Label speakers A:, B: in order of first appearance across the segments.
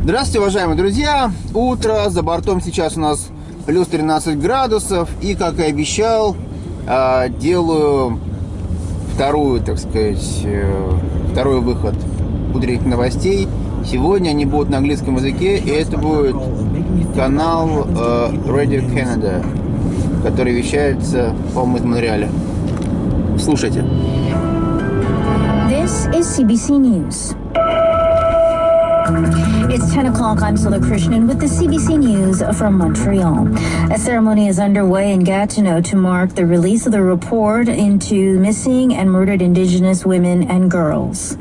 A: Здравствуйте, уважаемые друзья! Утро, за бортом сейчас у нас плюс 13 градусов. И, как и обещал, делаю второй выход утренних новостей. Сегодня они будут на английском языке, и это будет канал Радио Канада, который вещается, по-моему, из Монреаля. Слушайте.
B: This is CBC News. It's 10 o'clock. I'm Sula Krishnan with the CBC News from Montreal. A ceremony is underway in Gatineau to mark the release of the report into missing and murdered Indigenous women and girls.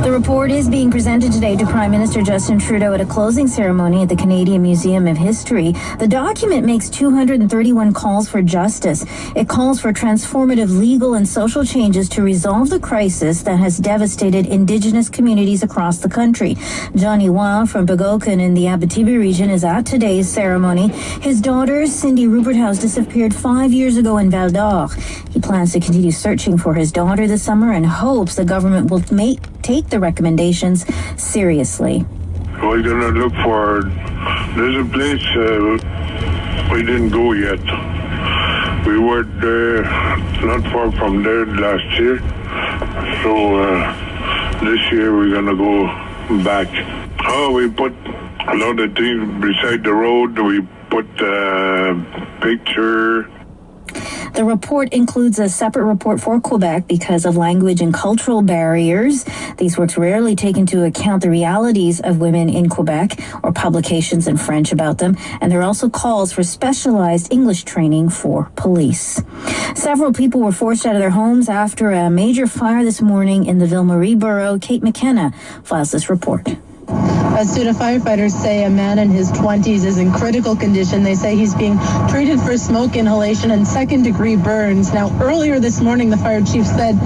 B: The report is being presented today to Prime Minister Justin Trudeau at a closing ceremony at the Canadian Museum of History. The document makes 231 calls for justice. It calls for transformative legal and social changes to resolve the crisis that has devastated Indigenous communities across the country. Johnny Wah from Begokan in the Abitibi region is at today's ceremony. His daughter, Cindy Ruperthouse, disappeared 5 years ago in Val d'Or. He plans to continue searching for his daughter this summer and hopes the government will take the recommendations seriously.
C: We're going to look for, there's a place we didn't go yet. We were there, not far from there last year. So this year we're going to go back. Oh, we put a lot of things beside the road. We put a picture.
B: The report includes a separate report for Quebec because of language and cultural barriers. These works rarely take into account the realities of women in Quebec or publications in French about them, and there are also calls for specialized English training for police. Several people were forced out of their homes after a major fire this morning in the Ville-Marie borough. Kate McKenna files this report.
D: Student firefighters say a man in his 20s is in critical condition. They say he's being treated for smoke inhalation and second-degree burns. Now, earlier this morning, the fire chief said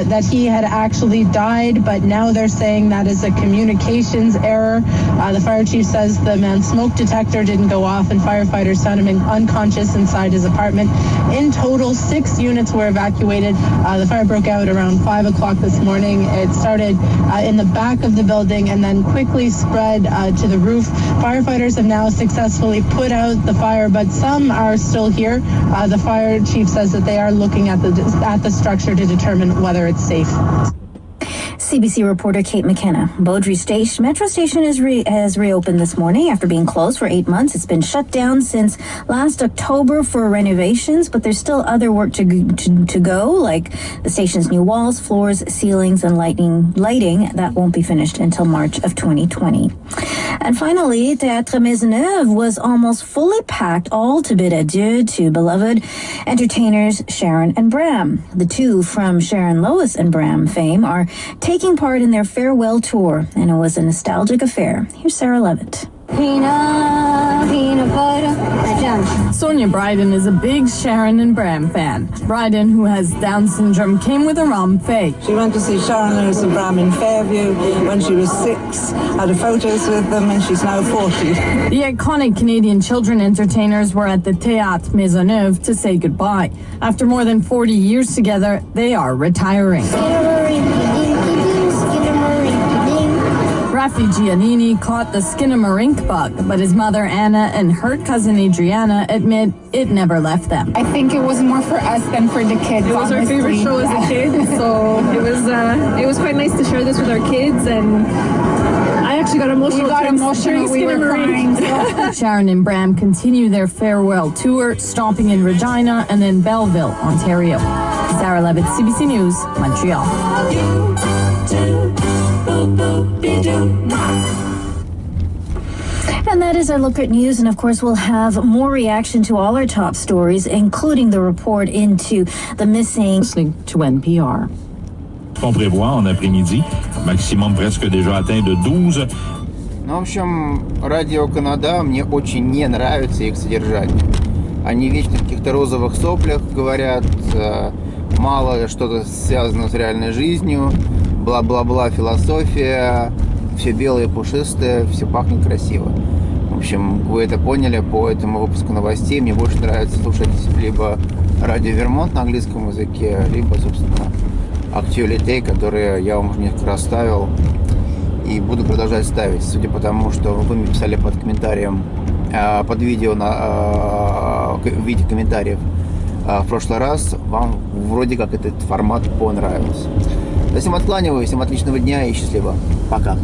D: that he had actually died, but now they're saying that is a communications error. The fire chief says the man's smoke detector didn't go off, and firefighters found him unconscious inside his apartment. In total, 6 units were evacuated. The fire broke out around 5 o'clock this morning. It started in the back of the building and then quickly spread to the roof. Firefighters have now successfully put out the fire, but some are still here. The fire chief says that they are looking at the structure to determine whether it's safe.
B: CBC reporter Kate McKenna. Beaudry Metro Station has reopened this morning after being closed for 8 months. It's been shut down since last October for renovations, but there's still other work to go, like the station's new walls, floors, ceilings, and lighting that won't be finished until March of 2020. And finally, Théâtre Maisonneuve was almost fully packed, all to bid adieu to beloved entertainers Sharon and Bram. The two from Sharon, Lois, and Bram fame are taking part in their farewell tour, and it was a nostalgic affair. Here's Sarah Levitt.
E: Sonia Bryden is a big Sharon and Bram fan. Bryden, who has Down syndrome, came with her mum, Faye.
F: She went to see Sharon, Lewis and Bram in Fairview when she was 6, had photos with them, and she's now 40.
E: The iconic Canadian children entertainers were at the Théâtre Maisonneuve to say goodbye. After more than 40 years together, they are retiring. Raffi Giannini caught the Skinnamarink bug, but his mother Anna and her cousin Adriana admit it never left them.
G: I think it was more for us than for the kids.
H: It was our favorite show as a kid, so it was quite nice to share this with our kids, and I actually got emotional.
G: We were crying. So.
E: Sharon and Bram continue their farewell tour, stopping in Regina and then Belleville, Ontario. Sarah Levitt, CBC News, Montreal.
B: And that is our look at news, and of course we'll have more reaction to all our top stories, including the report into the missing.
E: Listening to NPR.
I: On prévoit en après-midi, maximum presque déjà atteint de 12.
A: Ну, в общем, Радио Канада мне очень не нравится их содержание. Они вечно в каких-то розовых соплях говорят, мало что-то связано с реальной жизнью, бла-бла-бла, философия, все белое, пушистое, все пахнет красиво. В общем, вы это поняли по этому выпуску новостей. Мне больше нравится слушать либо Радио Вермонт на английском языке, либо, собственно, актуалитей, которые я вам уже несколько раз ставил и буду продолжать ставить. Судя по тому, что вы мне писали под комментарием, под видео в виде комментариев в прошлый раз, вам вроде как этот формат понравился. За всем откланиваю, всем отличного дня и счастливо. Пока.